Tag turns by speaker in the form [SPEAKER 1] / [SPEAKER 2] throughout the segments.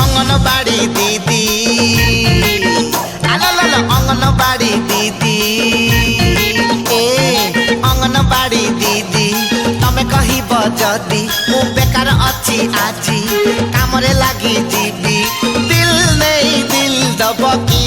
[SPEAKER 1] अंगनबाड़ी दीदी अंगनबाड़ी दीदी ए अंगनबाड़ी दीदी तमे कहब जदि मु बेकार अच्छी आजी कामरे लगी जीवी दिल नहीं दिल दब की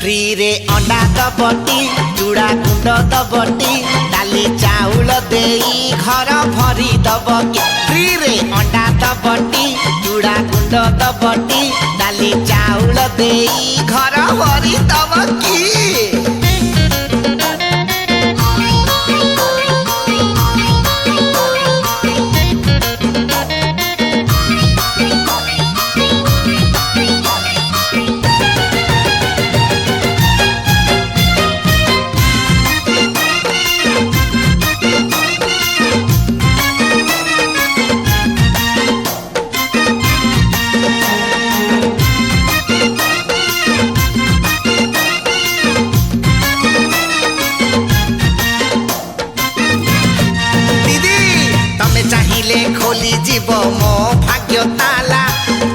[SPEAKER 1] फ्री रे अंडा दबटी चूड़ा गुंड दबटी डाली चाउल देई घर भरी दब की फ्री रे अंडा दबटी चूड़ा गुंड दबटी डाली चाउल देई घर भरी दब की खोली जीव मो भाग्य ताला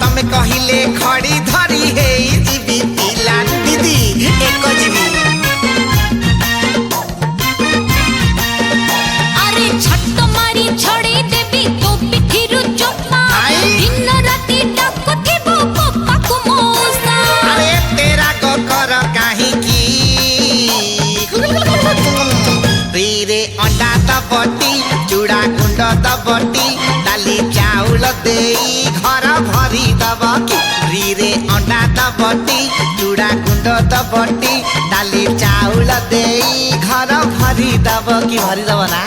[SPEAKER 1] तमे कहिले खड़ी धरी हे जीवी पिला दीदी एक जीवी
[SPEAKER 2] अरे छट मारी छड़ी देबी तो पिठिरु चोपा दिन राती डाको थिबो पप्पा को मौसा
[SPEAKER 1] अरे तेरा गोकर काहे की रे अंडा दबटी चूड़ा गुंड दबटी डाली चाउल देई घर भरी दब की रे अंडा दबटी चूड़ा गुंड दबटी डाली चाउल देई घर भरी दब की भरी दब ना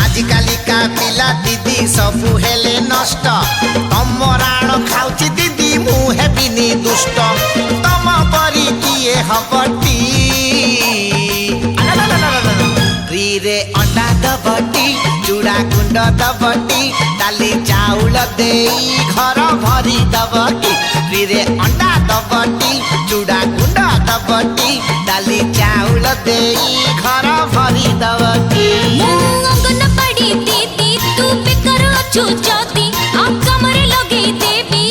[SPEAKER 1] आजिकाली का पिला दीदी सबू हेले नष्ट तम राण खाऊची दीदी मु हेबिनी दुष्ट तम परी किए हबटी रे अंडा दबटी चूड़ा गुंड दबटी डाली चाउल देई घर भरी दबकी रे अंडा दबटी चूड़ा गुंड दबटी डाली चाउल देई घर भरी दबकी
[SPEAKER 2] अंगनबाड़ी दीदी तू बेकार अछु जदी आ कमरे लगे देबी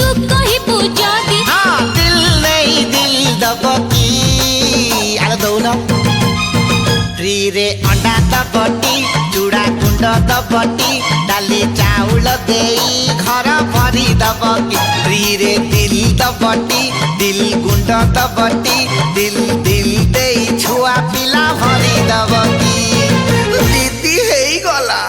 [SPEAKER 2] तू कहि पूजा दी
[SPEAKER 1] हां दिल नहीं दिल दबकी आलो दौना रे अंडा दबटी चूड़ा गुंड दबटी डाली चाउल देई घर भरी दबकी रे दिल दबटी दिल गुंड दबटी दिल दिल देई छुआ पिला भरी दबकी दीदी हेई गला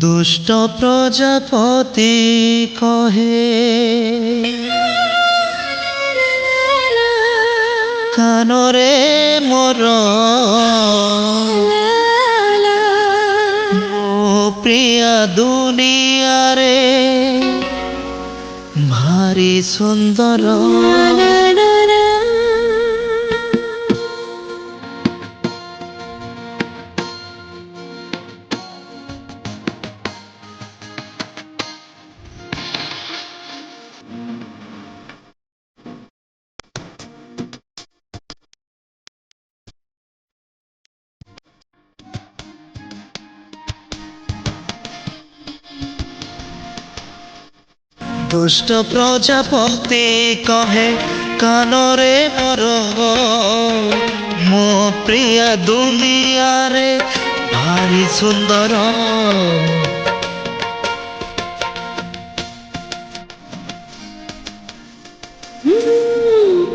[SPEAKER 1] दुष्ट प्रजापति कहे कानरे मोर मो प्रिया दुनिया रे भारी सुंदर দুষ্ট প্রজাপতি কহে কানরে মর ମୋ ପ୍ରିୟ ଦୁନିଆରେ ଭାରି ସୁନ୍ଦର।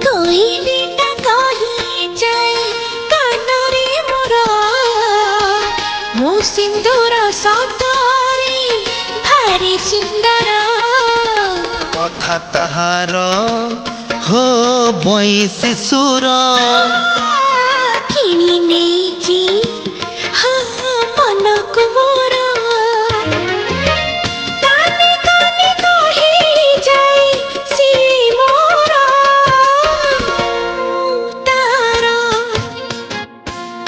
[SPEAKER 2] କହିଲେଟା କହିଯାଏ କାନରେ ମୋର ମୋ ସିନ୍ଦୁର ସତରେ ଭାରି ସୁନ୍ଦର।
[SPEAKER 1] କଥା ତାହାର ହୋ ବଇଁଶୀ ସୁର
[SPEAKER 2] କିଣି ନେଇଛି ମନକୁ ମୋର କାନେ କାନେ କହିଯାଏ ସେ ମୋର ତାର।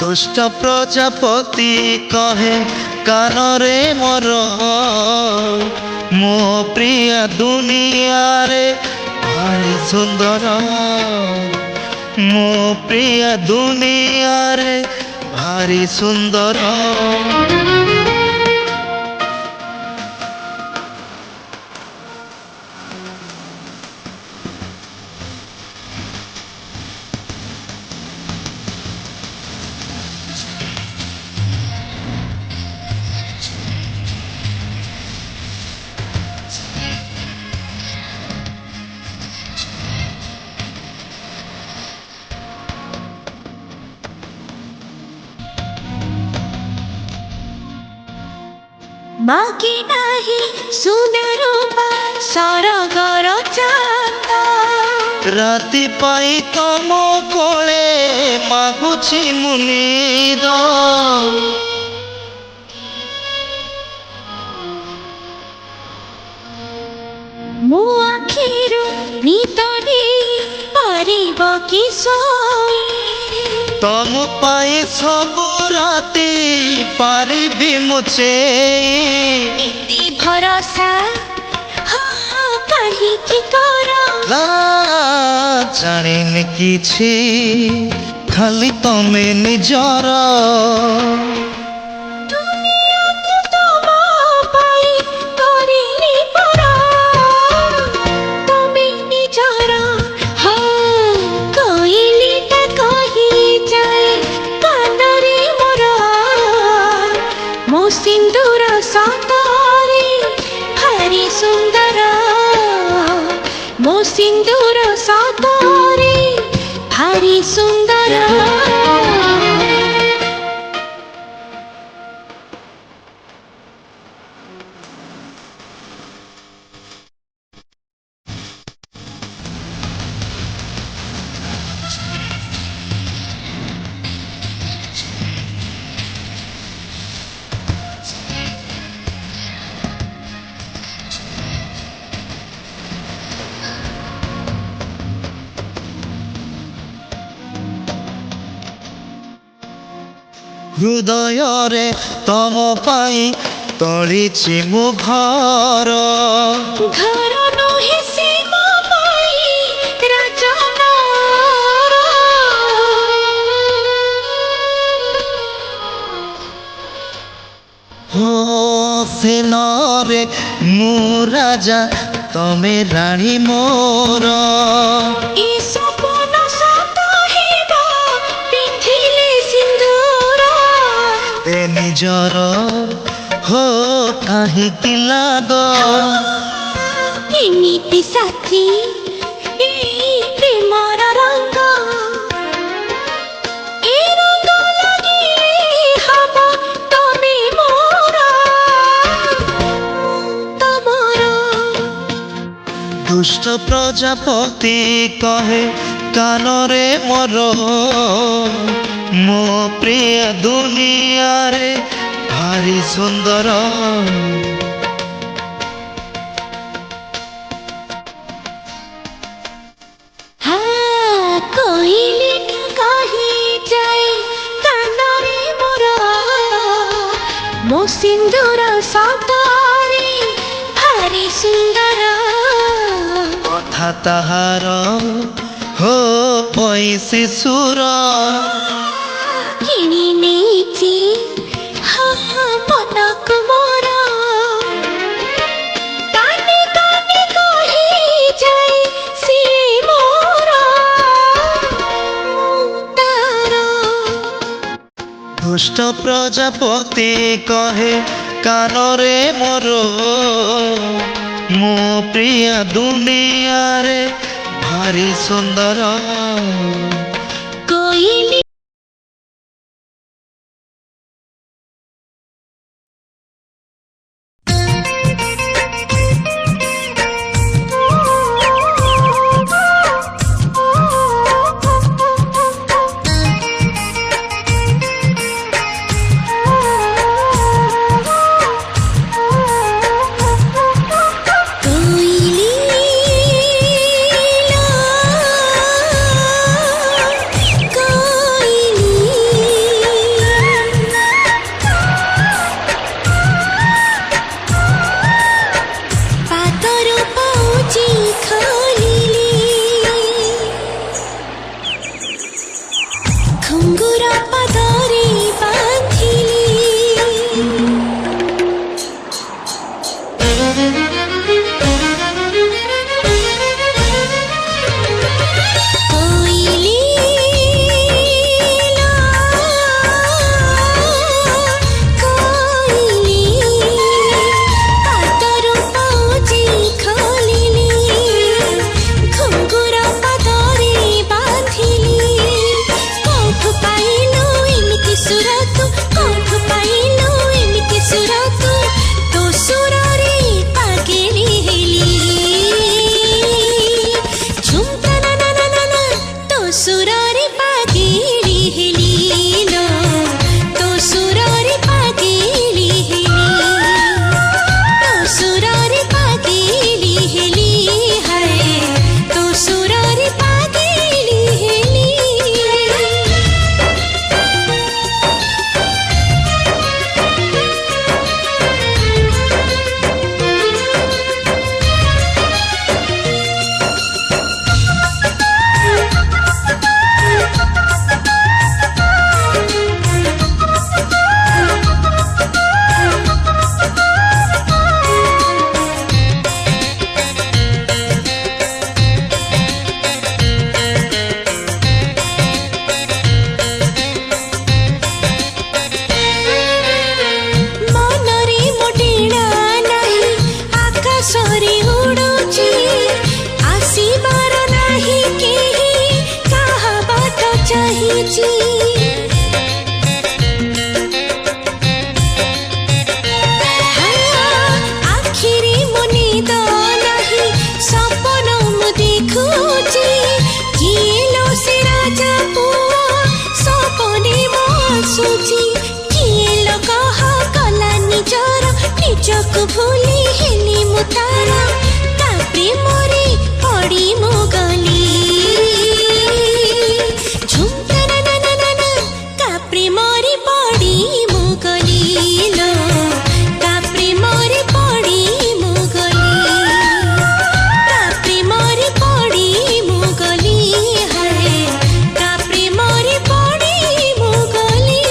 [SPEAKER 1] ଦୁଷ୍ଟ ପ୍ରଜାପତି କହେ କାନରେ ମୋର ମୋ ପ୍ରିୟ ଦୁନିଆରେ ଭାରି ସୁନ୍ଦର। ମୋ ପ୍ରିୟ ଦୁନିଆରେ ଭାରି ସୁନ୍ଦର।
[SPEAKER 2] ମାଗେ ନାହିଁ ସୁନ୍ଦର ସରଗର ଚାନ୍ଦ
[SPEAKER 1] ରାତି ପାଇ ତମ କୋଳେ ମାଗୁଛି ମୁଁ ନିଦ।
[SPEAKER 2] ମୋ ଆଖିରୁ ନିଦ ନେଇ ପାରିବ କି ଶୋଇ
[SPEAKER 1] ତମ ପାଇଁ ସବୁ ରାତି ପାରିବି ମୁଁ ଚେଇଁ।
[SPEAKER 2] ଏତେ ଭରସା କାହିଁକି କର
[SPEAKER 1] ଜାଣିନି କିଛି ଖାଲି ତମେ ନିଜର।
[SPEAKER 2] ଦୁନିଆକୁ ତମ ପାଇଁ କରିଲି ପର ତମେ ନିଜର। କହିଲିଟା କହିଯାଏ କାନରେ ମୋର ମୋ ସିନ୍ଦୁର ସତରେ ଭାରି ସୁନ୍ଦର। ମୋ ସିନ୍ଦୁର ସତରେ ଭାରି ସୁନ୍ଦର।
[SPEAKER 1] ହୃଦୟରେ ତମ ପାଇଁ ତଳିଛି ମୁଁ ଘର।
[SPEAKER 2] ଘର ନୁହେଁ ସେ ମୋ ପାଇଁ ରାଜନର।
[SPEAKER 1] ହୋ ସେନରେ ମୁଁ ରାଜା ତମେ ରାଣୀ ମୋର।
[SPEAKER 2] ଏ ସପନ ସତ ହେବ ପିନ୍ଧିଲେ ସିନ୍ଦୁର।
[SPEAKER 1] ଏ ନିଜର ହୋ କାହିଁକି ଲାଗ
[SPEAKER 2] ଏମିତି ସାଥୀ ଏଇ ପ୍ରେମର ରଙ୍ଗ ଏ ରଙ୍ଗ ଲାଗିଲେ ହବ ତମେ ମୋର ତମର।
[SPEAKER 1] ଦୁଷ୍ଟ ପ୍ରଜାପତି କହେ କାନରେ ମୋର ମୋ ପ୍ରିୟ ଦୁନିଆରେ ଭାରି ସୁନ୍ଦର।
[SPEAKER 2] କହିଲେ କହିଯାଏ କାନରେ ମୋର ମୋ ସିନ୍ଦୁର ସତରେ ଭାରି ସୁନ୍ଦର।
[SPEAKER 1] କଥା ତାହାର ହୋ ବଇଁଶୀ ସୁର
[SPEAKER 2] କିଣି ନେଇଛି ମନକୁ ମୋର କାନେ କାନେ କହି
[SPEAKER 3] দুষ্ট প্রজাপতি কহে কানরে মোর মো প্রিয়া দুনিয়ারে ভারি সুন্দর
[SPEAKER 2] কোইলি घुंगुरा पदारे बांधिली कोइली ला कोइली पातरो पाउजी खोलिली घुंगुरा पदारे बांधिली कोठु पाइलो एमिति सुरतु कोठु पाइलो एमिति सुरतु तो सुरारे पागेली हेली झुमता ना ना ना ना ना तो सुरारे पागेली हेली लो तो सुरारे पागेली हेली तो सुरारे पागेली हेली हाय तो सुरारे पागेली हेली मनरे मोटेड़ा नाही आकाशरे उडुची आसीबार नाही केही काहा बाट चाहिची आखिरी मने द नाही सपन मु देखुची किएलो से राजा पुआ सपने मो आसुची किएलो कह कला निजर निजको भूली हेली मु तार ता प्रेमरे पड़ी मु गली झुमता ना ना ना ना ना ता प्रेमरे पड़ी मु गली लो ता प्रेमरे पड़ी मु गली ता प्रेमरे पड़ी मु गली हाय ता प्रेमरे पड़ी मु गली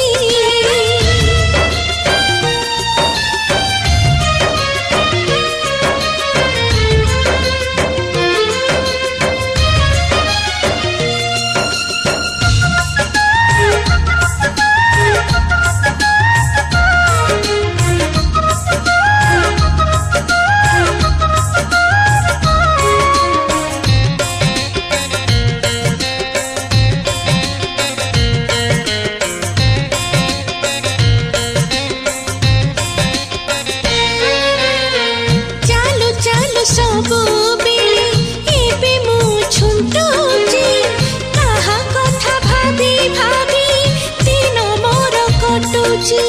[SPEAKER 2] चालू चालू सबु बेले एबे मु छुंटुची काहा कथा भाबी भाबी दिन मोर कटुची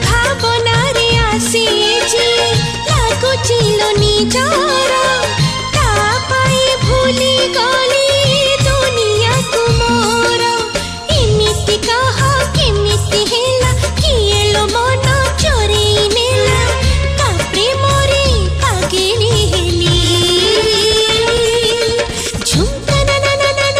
[SPEAKER 2] भावनारे आसीची लागुची लो निजर ता पाई भूली गली दुनिया को मोर एमिति कह केमिति हेला किएलो मन चोरेई नेला ता प्रेमरे पागेली हेली झुमता ना ना ना ना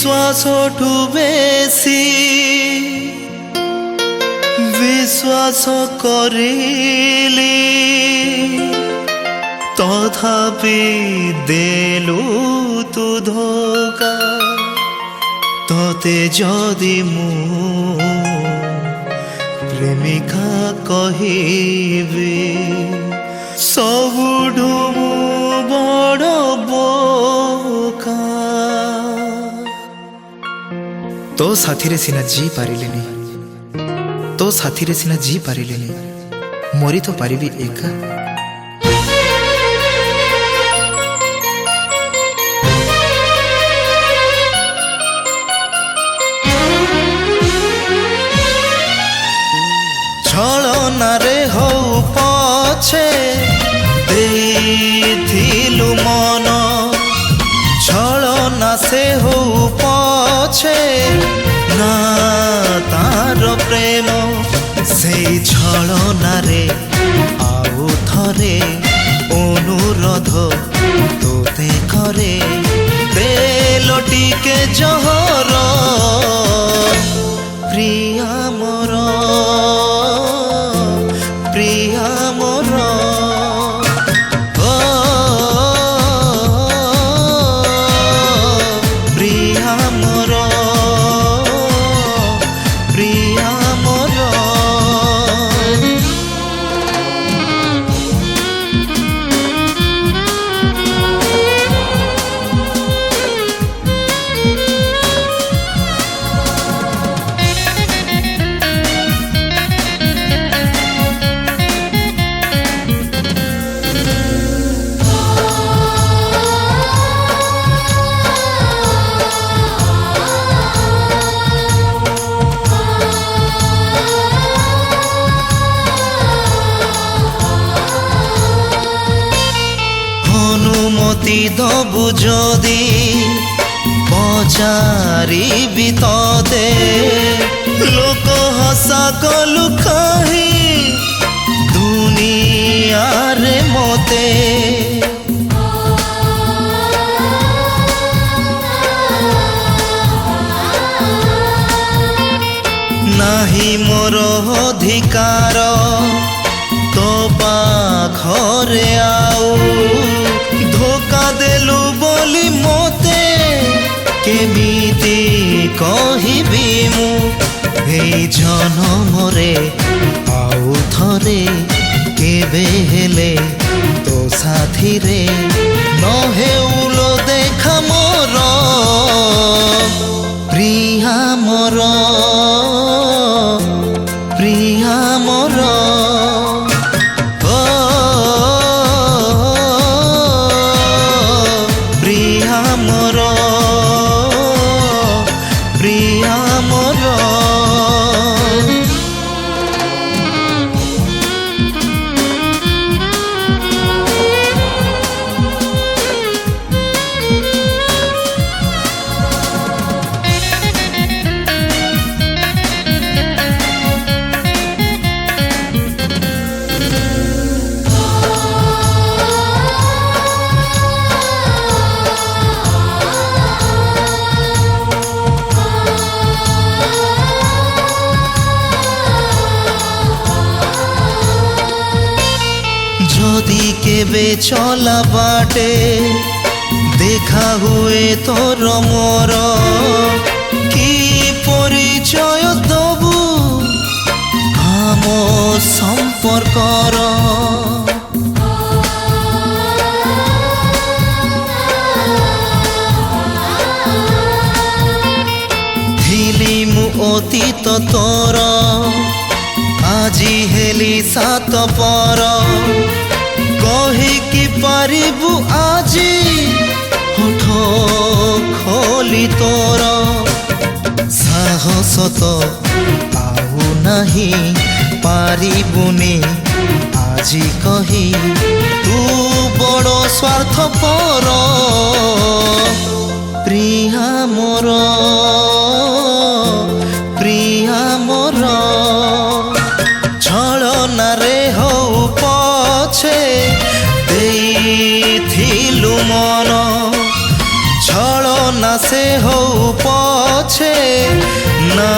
[SPEAKER 3] ବିଶ୍ୱାସଠୁ ବେଶୀ ବିଶ୍ୱାସ କରିଲି ତଥାପି ଦେଲୁ ତୁ ଧୋକା ତତେ ଯଦି ମୁଁ ପ୍ରେମିକା କହିବି ସବୁଠୁ ମୁଁ ବଡ଼ ବୋକା
[SPEAKER 4] तो साथी रे सिना जी पारिलेनी तो साथी रे सिना जी पारिलेनी मोरी तो पारिबी एका
[SPEAKER 3] छलना रे हो पछे देथिलु मन छलना से हो पछे ना तार प्रेम से छलना रे आउ थरे अनुरोध तोते करे तेल टिके जहर प्रिया मोर प्रिया मोर ओ प्रिया मोर प्रिया मोर অনুমতি দবু যদি পচারিবি ততে লোক হসা কলু কাহি দুনিয়ারে মতে নাহি মোর অধিকার তো পাখরে আউ ধোকা দেলু বলি মতে কেমিতি কহিবি মু এই জনমরে আউ থরে কেবে হেলে তো সাথীরে নহেউল দেখা মোর প্রিয়া মোর প্রিয়া মোর ও প্রিয়া মোর প্রিয়া মোর যদি কেবে চলা বাটে দেখা হুয়ে তোর মোর কি পরিচয় দবু আম সম্পর্কর থিলি মু অতীত তোর আজি হেলি সাত পর কহিকি পারিবু আজি ওঠ খোলি তোর সাহস তো আউ নাহি পারিবুনি আজি কহি তু বড় স্বার্থপর প্রিয়া মোর প্রিয়া মোর ছলনারে হও পছে ଦେଇଥିଲୁ ମନ ছলনা সে হউ পছে না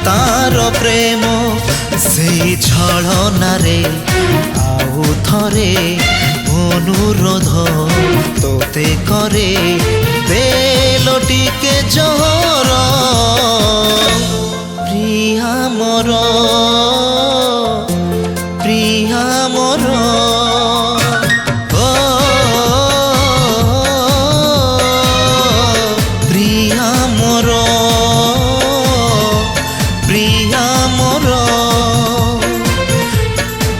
[SPEAKER 3] তার প্রেম সেই ছলনারে আউ থরে অনুরোধ তোতে করে দেলো টিকে জহর প্রিয়া মোর প্রিয়া মোর ও প্রিয়া মোর প্রিয়া মোর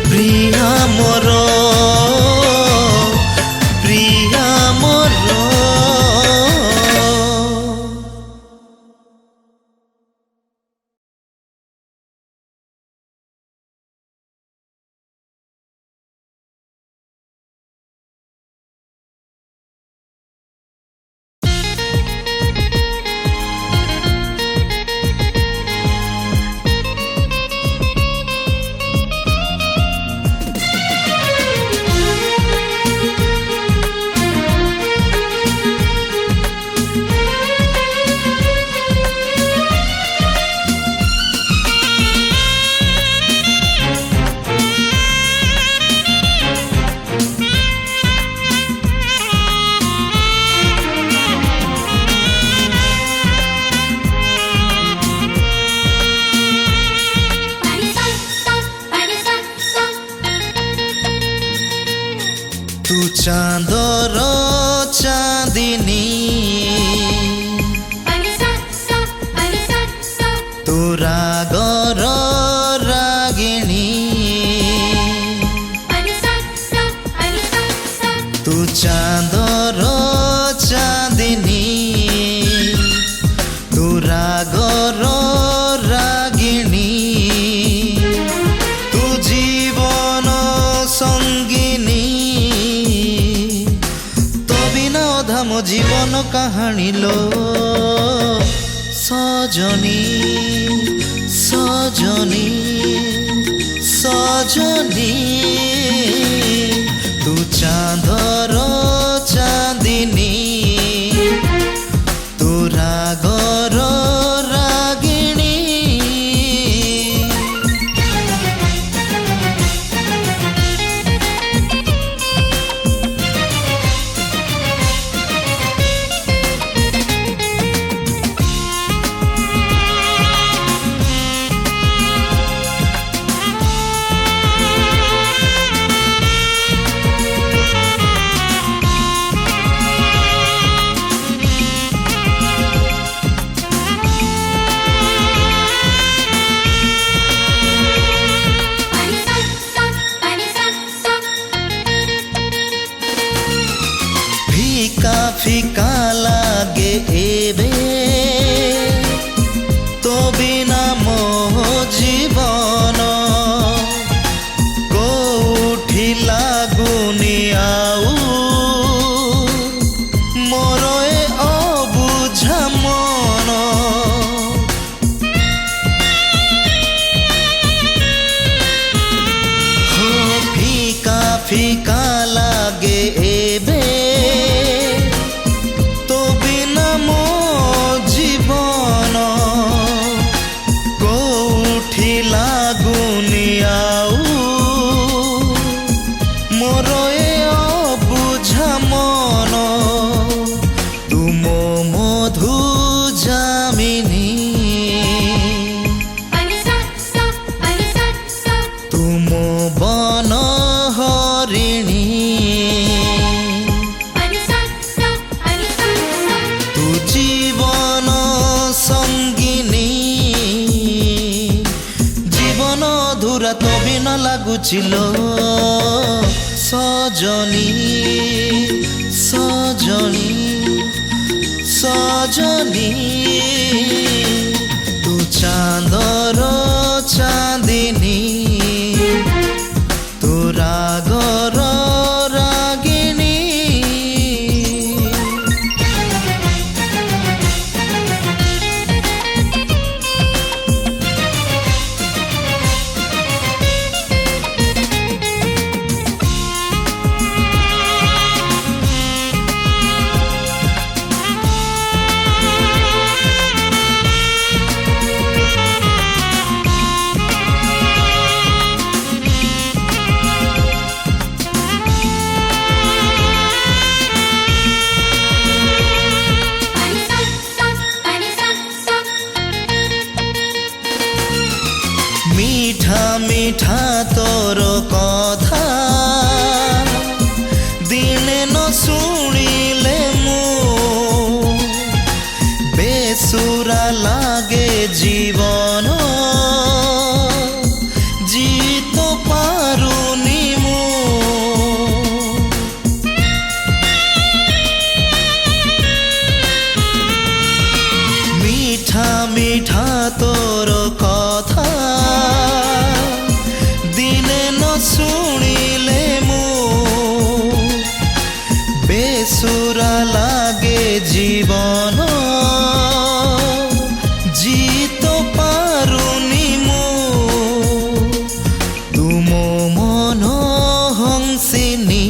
[SPEAKER 3] প্রিয়া মোর প্রিয়া মোর তু চাঁদর চাঁদিনী তু রাগর রাগিণী তু চাঁদর চাঁদিনী তু রাগর রাগিণী তু জীবন সঙ্গিনী ମୋ ଜୀବନ କାହାଣୀ ଲୋ ସଜନୀ ସଜନୀ ସଜନୀ ତୁ ଚାঁଦର ଚାঁଦିନୀ ତୁ ରାଗର ରାଗିଣୀ ফিকা লাগে এবে তো বিনা মো জীবন কোউঠি লাগুনি আউ মোর এ অবুঝা মন ফিকা ফিকা লাগে এবে লাগুছিল সজনী সজনী সজনী তু চাঁদর চাঁদিনী তু রাগর রাগিণী তোর কথা দিনে ন শুনিলে মো বেসুরা লাগে জীবন জিত পারুনি মো মিঠা মিঠা তোর কথা দিনে ন শুনিলে মো বেসুরা লাগে জীবন জিত পারুনি মো তুম মন হংসিনী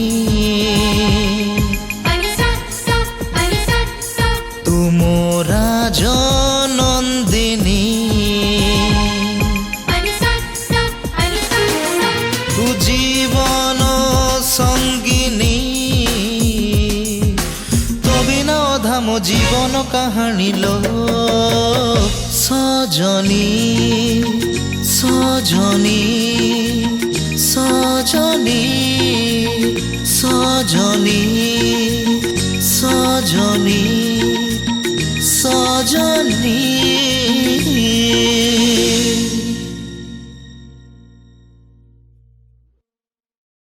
[SPEAKER 3] তুমরা জনন্দিনী তু জীবন সঙ্গিনী তবিনা অধা মো জীবন কাহানী লো সজনী সজনী সজনী সজনী সজনী সজনী